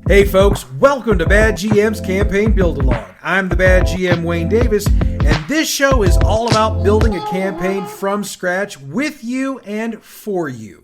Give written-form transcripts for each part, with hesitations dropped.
Hey folks, welcome to Bad GM's Campaign Build-Along. I'm the Bad GM Wayne Davis, and this show is all about building a campaign from scratch with you and for you.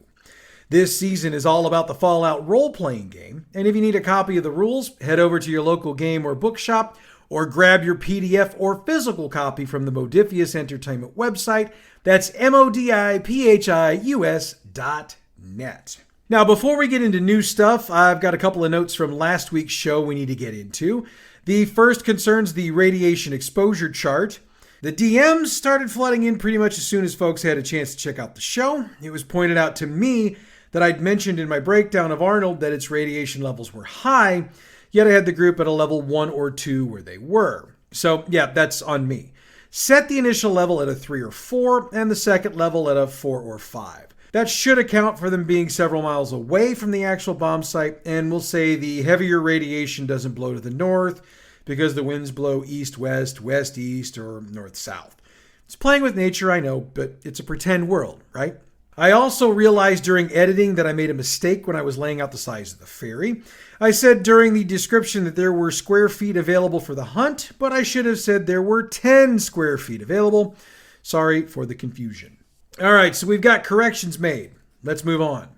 This season is all about the Fallout role-playing game, and if you need a copy of the rules, head over to your local game or bookshop, or grab your PDF or physical copy from the Modifius Entertainment website. That's modipius.net. Now, before we get into new stuff, I've got a couple of notes from last week's show we need to get into. The first concerns the radiation exposure chart. The DMs started flooding in pretty much as soon as folks had a chance to check out the show. It was pointed out to me that I'd mentioned in my breakdown of Arnold that its radiation levels were high, yet I had the group at a level 1 or 2 where they were. So yeah, that's on me. Set the initial level at a 3 or 4, and the second level at a 4 or 5. That should account for them being several miles away from the actual bomb site, and we'll say the heavier radiation doesn't blow to the north because the winds blow east-west, west-east, or north-south. It's playing with nature, I know, but it's a pretend world, right? I also realized during editing that I made a mistake when I was laying out the size of the ferry. I said during the description that there were square feet available for the hunt, but I should have said there were 10 square feet available. Sorry for the confusion. All right, so we've got corrections made. Let's move on.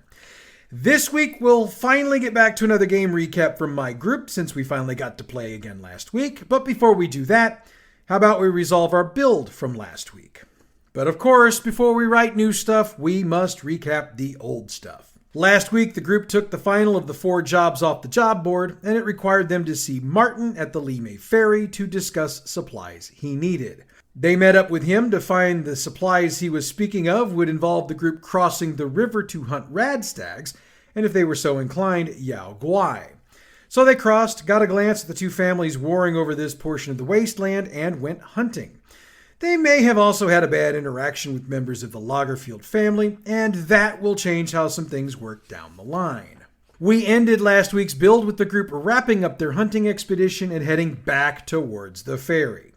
This week, we'll finally get back to another game recap from my group since we finally got to play again last week. But before we do that, how about we resolve our build from last week? But of course, before we write new stuff, we must recap the old stuff. Last week, the group took the final of the 4 jobs off the job board, and it required them to see Martin at the Lemay Ferry to discuss supplies he needed. They met up with him to find the supplies he was speaking of would involve the group crossing the river to hunt radstags, and if they were so inclined, Yao Guai. So they crossed, got a glance at the 2 families warring over this portion of the wasteland, and went hunting. They may have also had a bad interaction with members of the Lagerfield family, and that will change how some things work down the line. We ended last week's build with the group wrapping up their hunting expedition and heading back towards the ferry.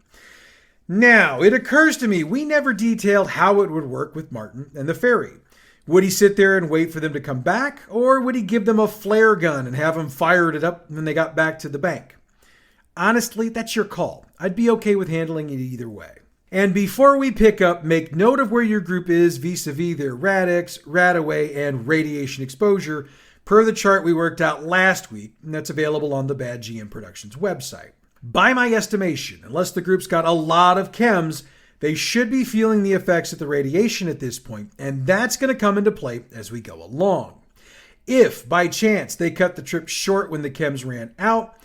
Now, it occurs to me we never detailed how it would work with Martin and the ferry. Would he sit there and wait for them to come back, or would he give them a flare gun and have them fire it up when they got back to the bank? Honestly, that's your call. I'd be okay with handling it either way. And before we pick up, make note of where your group is vis-a-vis their Radix, Radaway, and radiation exposure per the chart we worked out last week, and that's available on the Bad GM Productions website. By my estimation, unless the group's got a lot of chems, they should be feeling the effects of the radiation at this point, and that's going to come into play as we go along. If, by chance, they cut the trip short when the chems ran out,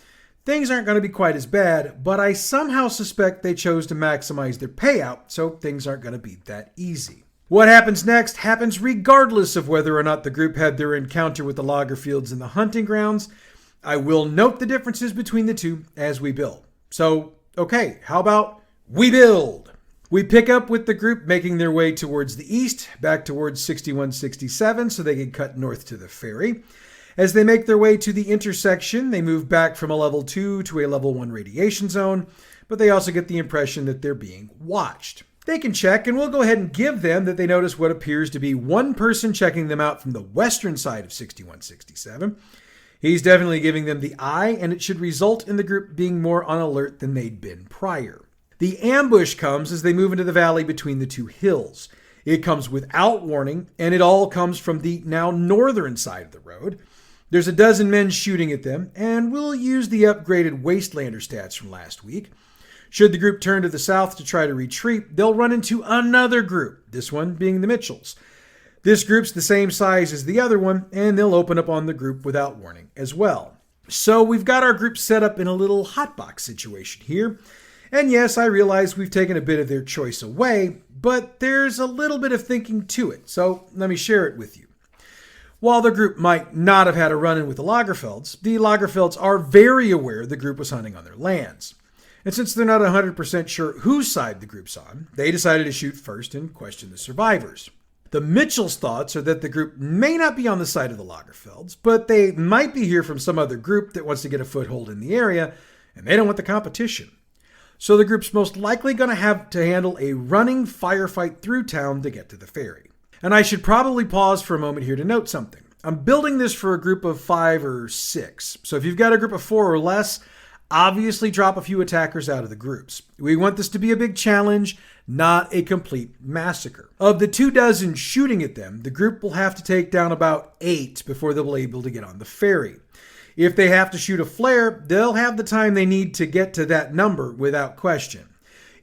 things aren't going to be quite as bad, but I somehow suspect they chose to maximize their payout, so things aren't going to be that easy. What happens next happens regardless of whether or not the group had their encounter with the Lagerfields in the hunting grounds. I will note the differences between the two as we build. So, okay, how about we build? We pick up with the group making their way towards the east, back towards 6167 so they can cut north to the ferry. As they make their way to the intersection, they move back from a level 2 to a level 1 radiation zone, but they also get the impression that they're being watched. They can check, and we'll go ahead and give them that they notice what appears to be one person checking them out from the western side of 6167. He's definitely giving them the eye, and it should result in the group being more on alert than they'd been prior. The ambush comes as they move into the valley between the 2 hills. It comes without warning, and it all comes from the now northern side of the road. There's a dozen men shooting at them, and we'll use the upgraded Wastelander stats from last week. Should the group turn to the south to try to retreat, they'll run into another group, this one being the Mitchells. This group's the same size as the other one, and they'll open up on the group without warning as well. So we've got our group set up in a little hotbox situation here. And yes, I realize we've taken a bit of their choice away, but there's a little bit of thinking to it, so let me share it with you. While the group might not have had a run-in with the Lagerfelds are very aware the group was hunting on their lands. And since they're not 100% sure whose side the group's on, they decided to shoot first and question the survivors. The Mitchells' thoughts are that the group may not be on the side of the Lagerfelds, but they might be here from some other group that wants to get a foothold in the area, and they don't want the competition. So the group's most likely going to have to handle a running firefight through town to get to the ferry. And I should probably pause for a moment here to note something. I'm building this for a group of 5 or 6. So if you've got a group of 4 or less, obviously drop a few attackers out of the groups. We want this to be a big challenge, not a complete massacre. Of the 24 shooting at them, the group will have to take down about 8 before they'll be able to get on the ferry. If they have to shoot a flare, they'll have the time they need to get to that number without question.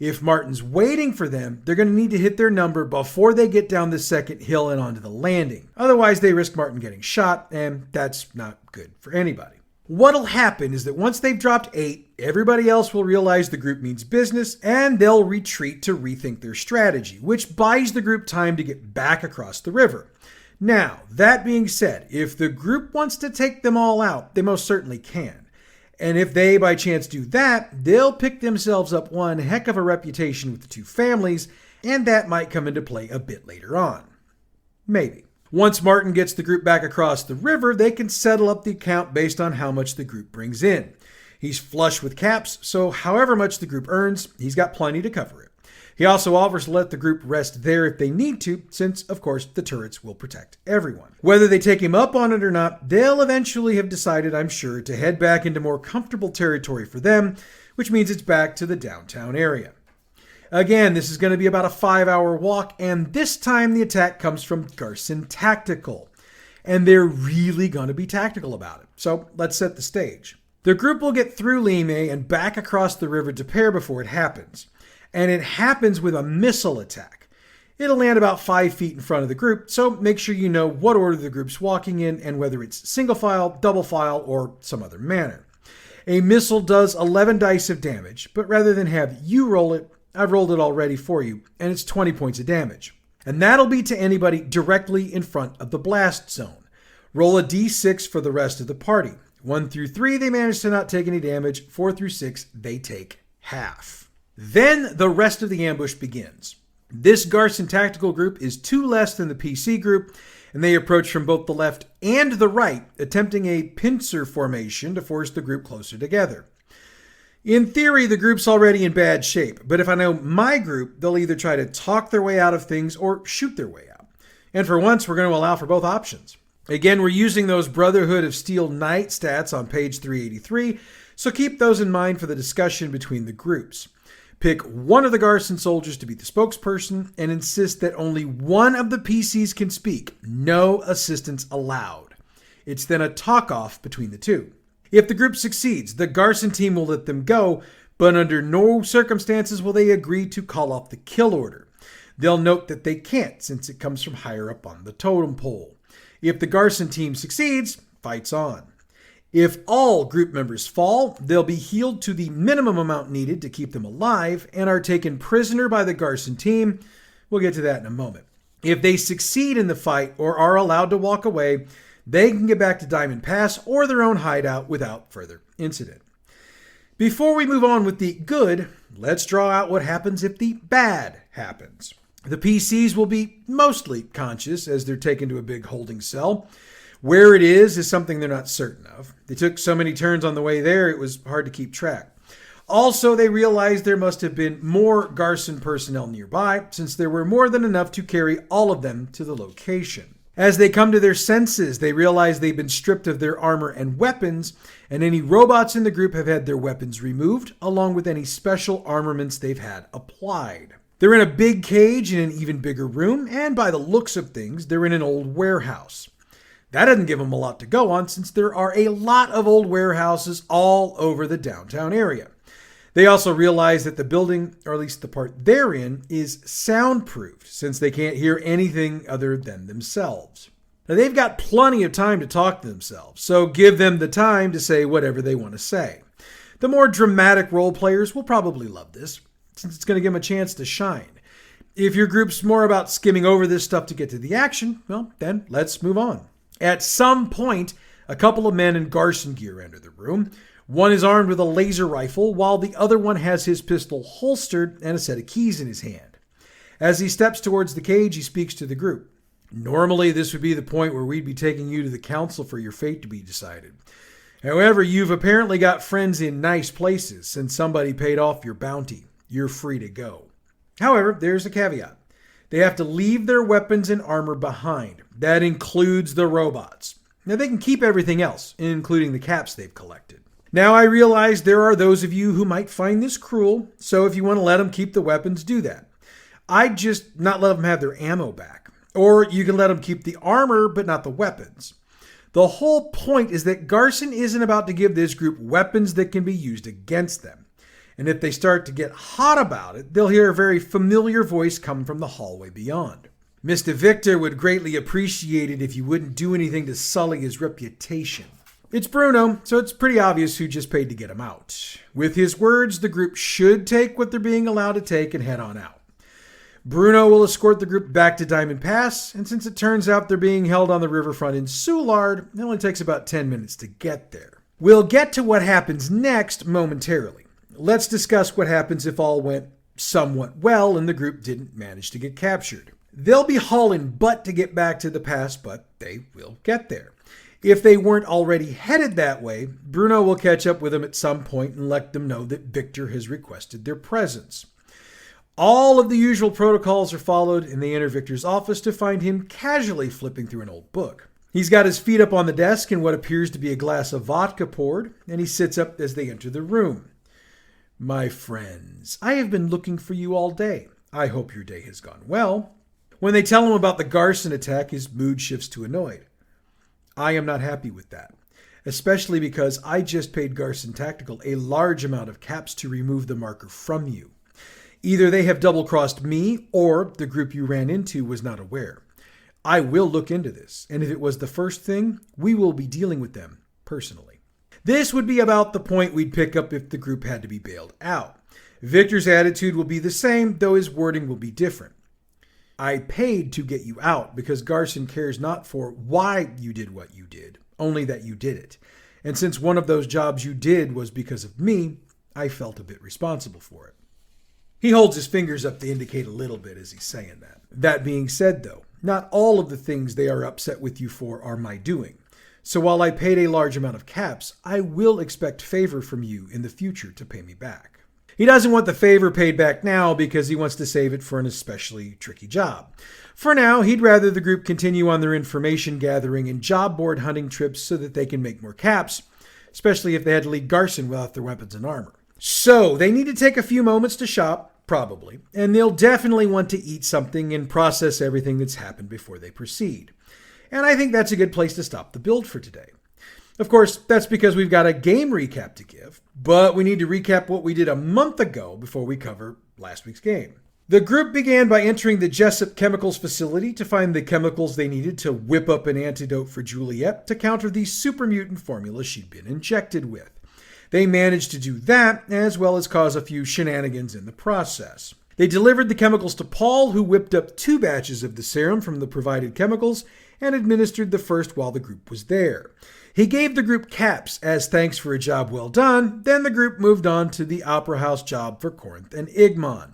If Martin's waiting for them, they're going to need to hit their number before they get down the second hill and onto the landing. Otherwise, they risk Martin getting shot, and that's not good for anybody. What'll happen is that once they've dropped 8, everybody else will realize the group means business, and they'll retreat to rethink their strategy, which buys the group time to get back across the river. Now, that being said, if the group wants to take them all out, they most certainly can. And if they, by chance, do that, they'll pick themselves up one heck of a reputation with the two families, and that might come into play a bit later on. Maybe. Once Martin gets the group back across the river, they can settle up the account based on how much the group brings in. He's flush with caps, so however much the group earns, he's got plenty to cover it. He also offers to let the group rest there if they need to, since, of course, the turrets will protect everyone. Whether they take him up on it or not, they'll eventually have decided, I'm sure, to head back into more comfortable territory for them, which means it's back to the downtown area. Again, this is going to be about a 5-hour walk, and this time the attack comes from Garson Tactical. And they're really going to be tactical about it. So let's set the stage. The group will get through Lemay and back across the river to Pear before it happens. And it happens with a missile attack. It'll land about 5 feet in front of the group, so make sure you know what order the group's walking in and whether it's single file, double file, or some other manner. A missile does 11 dice of damage, but rather than have you roll it, I've rolled it already for you, and it's 20 points of damage. And that'll be to anybody directly in front of the blast zone. Roll a d6 for the rest of the party. 1 through 3, they manage to not take any damage. 4 through 6, they take half. Then the rest of the ambush begins. This Garson Tactical group is 2 less than the PC group, and they approach from both the left and the right, attempting a pincer formation to force the group closer together. In theory, the group's already in bad shape, but if I know my group, they'll either try to talk their way out of things or shoot their way out. And for once, we're going to allow for both options. Again, we're using those Brotherhood of Steel Knight stats on page 383, so keep those in mind for the discussion between the groups. Pick one of the Garson soldiers to be the spokesperson and insist that only one of the PCs can speak. No assistance allowed. It's then a talk-off between the two. If the group succeeds, the Garson team will let them go, but under no circumstances will they agree to call off the kill order. They'll note that they can't since it comes from higher up on the totem pole. If the Garson team succeeds, fight's on. If all group members fall, they'll be healed to the minimum amount needed to keep them alive and are taken prisoner by the Garson team. We'll get to that in a moment. If they succeed in the fight or are allowed to walk away, they can get back to Diamond Pass or their own hideout without further incident. Before we move on with the good, let's draw out what happens if the bad happens. The PCs will be mostly conscious as they're taken to a big holding cell. Where it is something they're not certain of. They took so many turns on the way there, it was hard to keep track. Also, they realized there must have been more Garson personnel nearby, since there were more than enough to carry all of them to the location. As they come to their senses, they realize they've been stripped of their armor and weapons, and any robots in the group have had their weapons removed, along with any special armaments they've had applied. They're in a big cage in an even bigger room, and by the looks of things, they're in an old warehouse. That doesn't give them a lot to go on since there are a lot of old warehouses all over the downtown area. They also realize that the building, or at least the part they're in, is soundproofed since they can't hear anything other than themselves. Now they've got plenty of time to talk to themselves, so give them the time to say whatever they want to say. The more dramatic role players will probably love this, since it's going to give them a chance to shine. If your group's more about skimming over this stuff to get to the action, well, then let's move on. At some point, a couple of men in Garson gear enter the room. One is armed with a laser rifle, while the other one has his pistol holstered and a set of keys in his hand. As he steps towards the cage, he speaks to the group. Normally, this would be the point where we'd be taking you to the council for your fate to be decided. However, you've apparently got friends in nice places since somebody paid off your bounty. You're free to go. However, there's a caveat. They have to leave their weapons and armor behind. That includes the robots. Now they can keep everything else, including the caps they've collected. Now I realize there are those of you who might find this cruel, so if you want to let them keep the weapons, do that. I'd just not let them have their ammo back. Or you can let them keep the armor, but not the weapons. The whole point is that Garson isn't about to give this group weapons that can be used against them. And if they start to get hot about it, they'll hear a very familiar voice come from the hallway beyond. Mr. Victor would greatly appreciate it if you wouldn't do anything to sully his reputation. It's Bruno, so it's pretty obvious who just paid to get him out. With his words, the group should take what they're being allowed to take and head on out. Bruno will escort the group back to Diamond Pass, and since it turns out they're being held on the riverfront in Soulard, it only takes about 10 minutes to get there. We'll get to what happens next momentarily. Let's discuss what happens if all went somewhat well and the group didn't manage to get captured. They'll be hauling butt to get back to the pass, but they will get there. If they weren't already headed that way, Bruno will catch up with them at some point and let them know that Victor has requested their presence. All of the usual protocols are followed, and they enter Victor's office to find him casually flipping through an old book. He's got his feet up on the desk and what appears to be a glass of vodka poured, and he sits up as they enter the room. My friends, I have been looking for you all day. I hope your day has gone well. When they tell him about the Garson attack, his mood shifts to annoyed. I am not happy with that, especially because I just paid Garson Tactical a large amount of caps to remove the marker from you. Either they have double-crossed me, or the group you ran into was not aware. I will look into this, and if it was the first thing, we will be dealing with them personally. This would be about the point we'd pick up if the group had to be bailed out. Victor's attitude will be the same, though his wording will be different. I paid to get you out because Garson cares not for why you did what you did, only that you did it. And since one of those jobs you did was because of me, I felt a bit responsible for it. He holds his fingers up to indicate a little bit as he's saying that. That being said, though, not all of the things they are upset with you for are my doing. So while I paid a large amount of caps, I will expect favor from you in the future to pay me back. He doesn't want the favor paid back now because he wants to save it for an especially tricky job. For now, he'd rather the group continue on their information gathering and job board hunting trips so that they can make more caps, especially if they had to leave Garson without their weapons and armor. So they need to take a few moments to shop, probably, and they'll definitely want to eat something and process everything that's happened before they proceed. And I think that's a good place to stop the build for today. Of course, that's because we've got a game recap to give, but we need to recap what we did a month ago before we cover last week's game. The group began by entering the Jessup Chemicals facility to find the chemicals they needed to whip up an antidote for Juliet to counter the super mutant formula she'd been injected with. They managed to do that, as well as cause a few shenanigans in the process. They delivered the chemicals to Paul, who whipped up 2 batches of the serum from the provided chemicals and administered the first while the group was there. He gave the group caps as thanks for a job well done, then the group moved on to the Opera House job for Corinth and Igmon.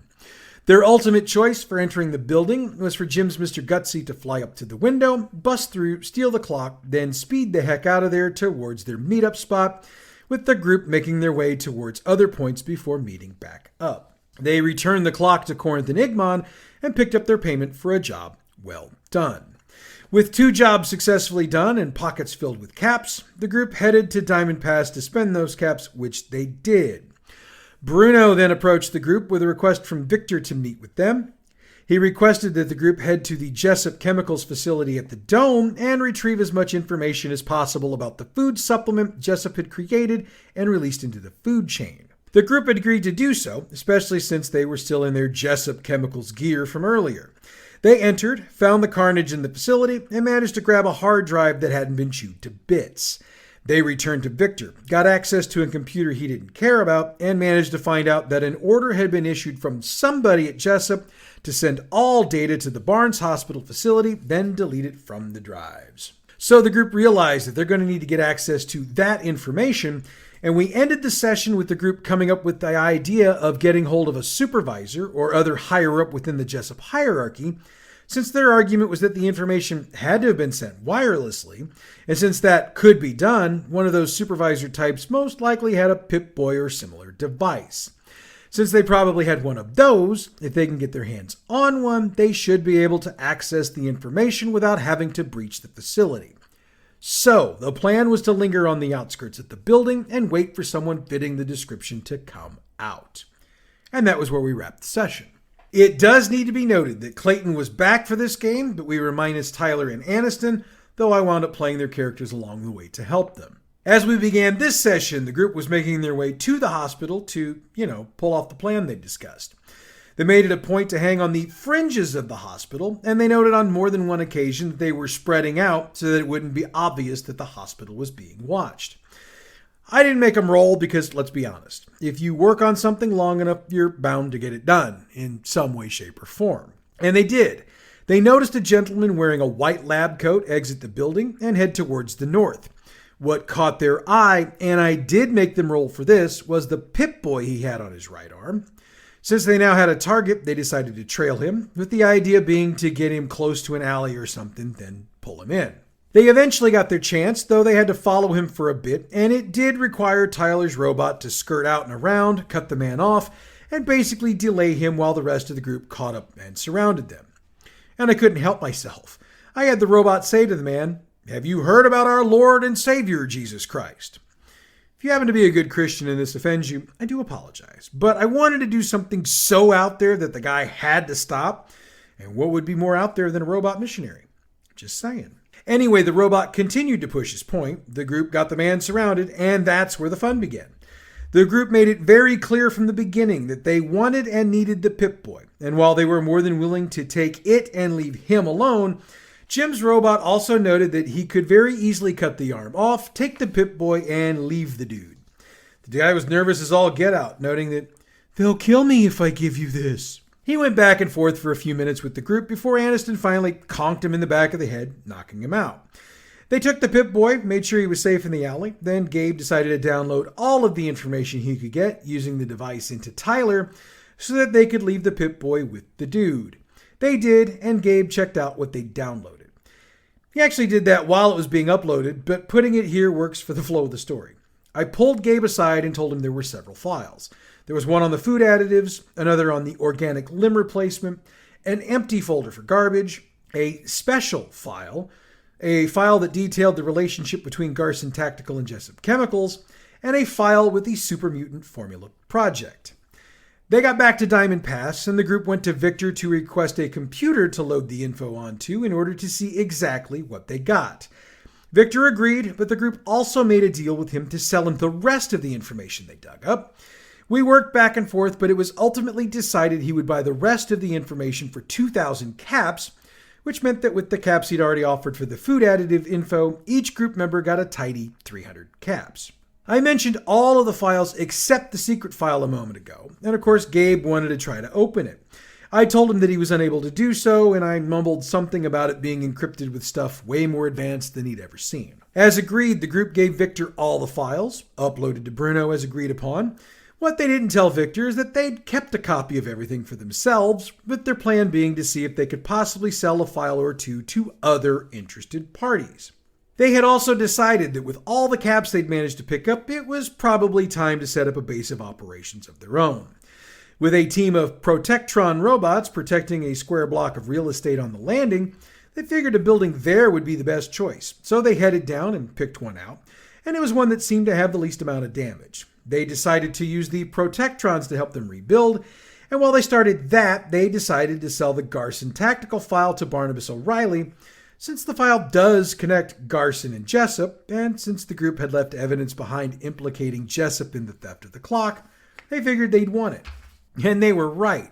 Their ultimate choice for entering the building was for Jim's Mr. Gutsy to fly up to the window, bust through, steal the clock, then speed the heck out of there towards their meetup spot, with the group making their way towards other points before meeting back up. They returned the clock to Corinth and Igmon and picked up their payment for a job well done. With 2 jobs successfully done and pockets filled with caps, the group headed to Diamond Pass to spend those caps, which they did. Bruno then approached the group with a request from Victor to meet with them. He requested that the group head to the Jessup Chemicals facility at the Dome and retrieve as much information as possible about the food supplement Jessup had created and released into the food chain. The group had agreed to do so, especially since they were still in their Jessup Chemicals gear from earlier. They entered, found the carnage in the facility, and managed to grab a hard drive that hadn't been chewed to bits. They returned to Victor, got access to a computer he didn't care about, and managed to find out that an order had been issued from somebody at Jessup to send all data to the Barnes Hospital facility, then delete it from the drives. So the group realized that they're going to need to get access to that information, and we ended the session with the group coming up with the idea of getting hold of a supervisor or other higher up within the Jessup hierarchy, since their argument was that the information had to have been sent wirelessly, and since that could be done, one of those supervisor types most likely had a Pip-Boy or similar device. Since they probably had one of those, if they can get their hands on one, they should be able to access the information without having to breach the facility. So, the plan was to linger on the outskirts of the building and wait for someone fitting the description to come out. And that was where we wrapped the session. It does need to be noted that Clayton was back for this game, but we were minus Tyler and Aniston, though I wound up playing their characters along the way to help them. As we began this session, the group was making their way to the hospital to, pull off the plan they discussed. They made it a point to hang on the fringes of the hospital, and they noted on more than one occasion that they were spreading out so that it wouldn't be obvious that the hospital was being watched. I didn't make them roll because, let's be honest, if you work on something long enough, you're bound to get it done in some way, shape, or form. And they did. They noticed a gentleman wearing a white lab coat exit the building and head towards the north. What caught their eye, and I did make them roll for this, was the Pip-Boy he had on his right arm. Since they now had a target, they decided to trail him, with the idea being to get him close to an alley or something, then pull him in. They eventually got their chance, though they had to follow him for a bit, and it did require Tyler's robot to skirt out and around, cut the man off, and basically delay him while the rest of the group caught up and surrounded them. And I couldn't help myself. I had the robot say to the man, "Have you heard about our Lord and Savior, Jesus Christ?" If you happen to be a good Christian and this offends you, I do apologize. But I wanted to do something so out there that the guy had to stop. And what would be more out there than a robot missionary? Just saying. Anyway, the robot continued to push his point. The group got the man surrounded, and that's where the fun began. The group made it very clear from the beginning that they wanted and needed the Pip-Boy. And while they were more than willing to take it and leave him alone, Jim's robot also noted that he could very easily cut the arm off, take the Pip-Boy, and leave the dude. The guy was nervous as all get out, noting that, "They'll kill me if I give you this." He went back and forth for a few minutes with the group before Aniston finally conked him in the back of the head, knocking him out. They took the Pip-Boy, made sure he was safe in the alley, then Gabe decided to download all of the information he could get using the device into Tyler so that they could leave the Pip-Boy with the dude. They did, and Gabe checked out what they downloaded. He actually did that while it was being uploaded, but putting it here works for the flow of the story. I pulled Gabe aside and told him there were several files. There was one on the food additives, another on the organic limb replacement, an empty folder for garbage, a special file, a file that detailed the relationship between Garson Tactical and Jessup Chemicals, and a file with the Super Mutant Formula Project. They got back to Diamond Pass, and the group went to Victor to request a computer to load the info onto in order to see exactly what they got. Victor agreed, but the group also made a deal with him to sell him the rest of the information they dug up. We worked back and forth, but it was ultimately decided he would buy the rest of the information for 2,000 caps, which meant that with the caps he'd already offered for the food additive info, each group member got a tidy 300 caps. I mentioned all of the files except the secret file a moment ago, and of course Gabe wanted to try to open it. I told him that he was unable to do so, and I mumbled something about it being encrypted with stuff way more advanced than he'd ever seen. As agreed, the group gave Victor all the files, uploaded to Bruno as agreed upon. What they didn't tell Victor is that they'd kept a copy of everything for themselves, with their plan being to see if they could possibly sell a file or two to other interested parties. They had also decided that with all the caps they'd managed to pick up, it was probably time to set up a base of operations of their own. With a team of Protectron robots protecting a square block of real estate on the landing, they figured a building there would be the best choice. So they headed down and picked one out, and it was one that seemed to have the least amount of damage. They decided to use the Protectrons to help them rebuild, and while they started that, they decided to sell the Garson Tactical file to Barnabas O'Reilly, since the file does connect Garson and Jessup, and since the group had left evidence behind implicating Jessup in the theft of the clock, they figured they'd want it. And they were right.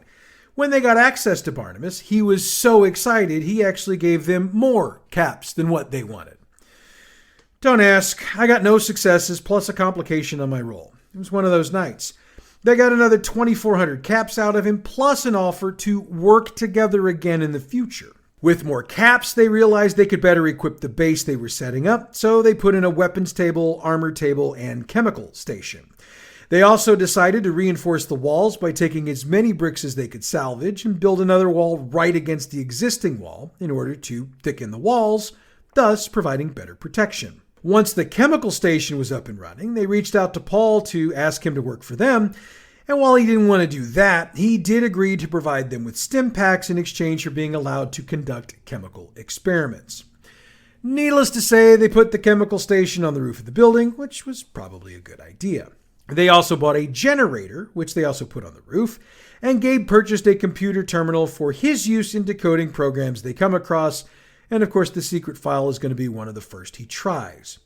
When they got access to Barnabas, he was so excited he actually gave them more caps than what they wanted. Don't ask, I got no successes plus a complication on my roll. It was one of those nights. They got another 2,400 caps out of him, plus an offer to work together again in the future. With more caps, they realized they could better equip the base they were setting up, so they put in a weapons table, armor table, and chemical station. They also decided to reinforce the walls by taking as many bricks as they could salvage and build another wall right against the existing wall in order to thicken the walls, thus providing better protection. Once the chemical station was up and running, they reached out to Paul to ask him to work for them, And while he didn't want to do that, he did agree to provide them with stim packs in exchange for being allowed to conduct chemical experiments. Needless to say, they put the chemical station on the roof of the building, which was probably a good idea. They also bought a generator, which they also put on the roof, and Gabe purchased a computer terminal for his use in decoding programs they come across, and of course the secret file is going to be one of the first he tries.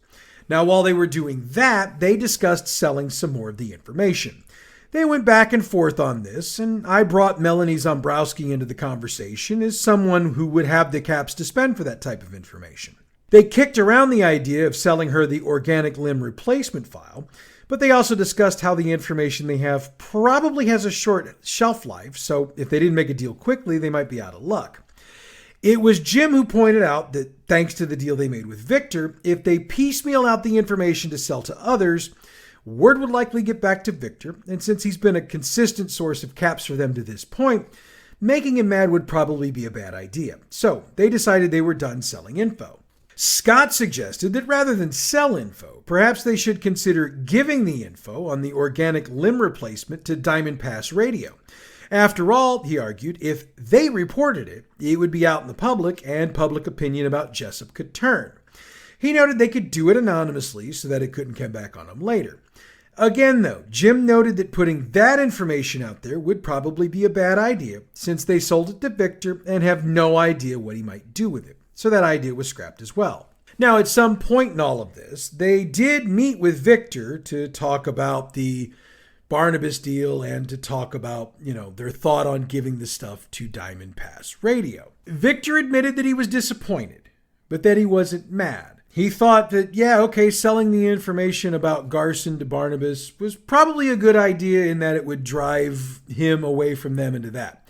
Now, while they were doing that, they discussed selling some more of the information. They went back and forth on this, and I brought Melanie Zombrowski into the conversation as someone who would have the caps to spend for that type of information. They kicked around the idea of selling her the organic limb replacement file, but they also discussed how the information they have probably has a short shelf life, so if they didn't make a deal quickly, they might be out of luck. It was Jim who pointed out that thanks to the deal they made with Victor, if they piecemeal out the information to sell to others, word would likely get back to Victor, and since he's been a consistent source of caps for them to this point, making him mad would probably be a bad idea. So they decided they were done selling info. Scott suggested that rather than sell info, perhaps they should consider giving the info on the organic limb replacement to Diamond Pass Radio. After all, he argued, if they reported it, it would be out in the public and public opinion about Jessup could turn. He noted they could do it anonymously so that it couldn't come back on them later. Again, though, Jim noted that putting that information out there would probably be a bad idea since they sold it to Victor and have no idea what he might do with it. So that idea was scrapped as well. Now, at some point in all of this, they did meet with Victor to talk about the Barnabas deal and to talk about, their thought on giving the stuff to Diamond Pass Radio. Victor admitted that he was disappointed, but that he wasn't mad. He thought that, selling the information about Garson to Barnabas was probably a good idea in that it would drive him away from them into that.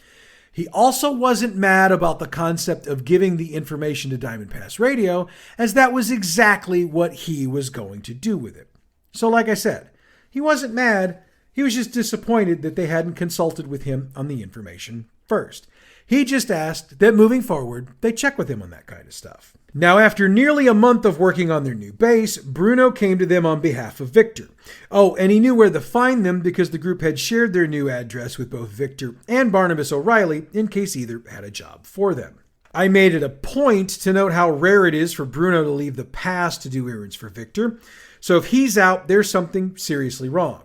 He also wasn't mad about the concept of giving the information to Diamond Pass Radio, as that was exactly what he was going to do with it. So like I said, he wasn't mad, he was just disappointed that they hadn't consulted with him on the information first. He just asked that moving forward, they check with him on that kind of stuff. Now, after nearly a month of working on their new base, Bruno came to them on behalf of Victor. Oh, and he knew where to find them because the group had shared their new address with both Victor and Barnabas O'Reilly in case either had a job for them. I made it a point to note how rare it is for Bruno to leave the pass to do errands for Victor. So if he's out, there's something seriously wrong.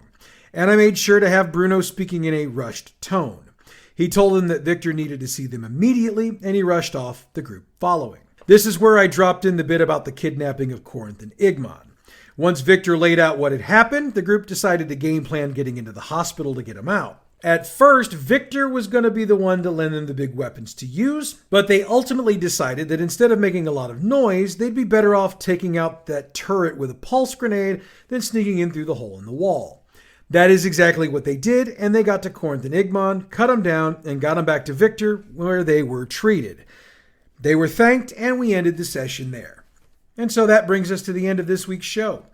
And I made sure to have Bruno speaking in a rushed tone. He told them that Victor needed to see them immediately, and he rushed off, the group following. This is where I dropped in the bit about the kidnapping of Corinth and Igmon. Once Victor laid out what had happened, the group decided to game plan getting into the hospital to get him out. At first, Victor was going to be the one to lend them the big weapons to use, but they ultimately decided that instead of making a lot of noise, they'd be better off taking out that turret with a pulse grenade than sneaking in through the hole in the wall. That is exactly what they did, and they got to Corinth and Igmon, cut them down, and got them back to Victor, where they were treated. They were thanked, and we ended the session there. And so that brings us to the end of this week's show.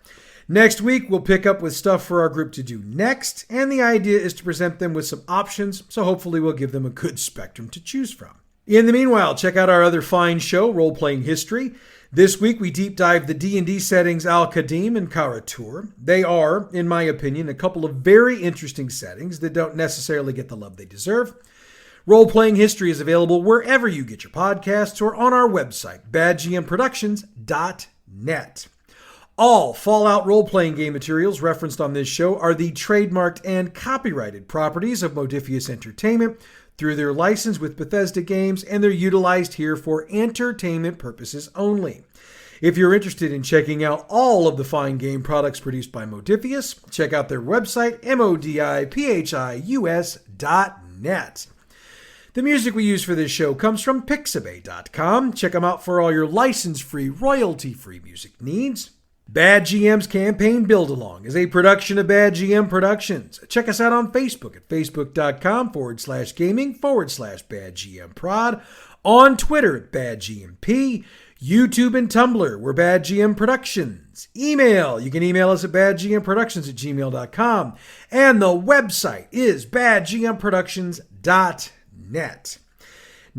Next week, we'll pick up with stuff for our group to do next, and the idea is to present them with some options, so hopefully we'll give them a good spectrum to choose from. In the meanwhile, check out our other fine show, Role Playing History. This week, we deep dive the D&D settings Al-Qadim and Karatur. They are, in my opinion, a couple of very interesting settings that don't necessarily get the love they deserve. Role-Playing History is available wherever you get your podcasts or on our website, badgmproductions.net. All Fallout role-playing game materials referenced on this show are the trademarked and copyrighted properties of Modifius Entertainment through their license with Bethesda Games, and they're utilized here for entertainment purposes only. If you're interested in checking out all of the fine game products produced by Modifius, check out their website, modipius.net. The music we use for this show comes from Pixabay.com. Check them out for all your license-free, royalty-free music needs. Bad GM's Campaign Build-Along is a production of Bad GM Productions. Check us out on Facebook at facebook.com/gaming/badgmprod, on Twitter at badgmp, YouTube and Tumblr, we're Bad GM Productions. Email, you can email us at badgmproductions@gmail.com, and the website is badgmproductions.net.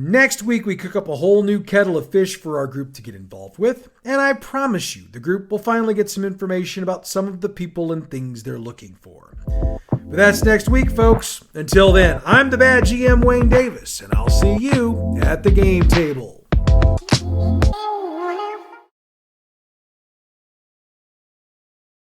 Next week, we cook up a whole new kettle of fish for our group to get involved with, and I promise you, the group will finally get some information about some of the people and things they're looking for. But that's next week, folks. Until then, I'm the bad GM Wayne Davis, and I'll see you at the game table.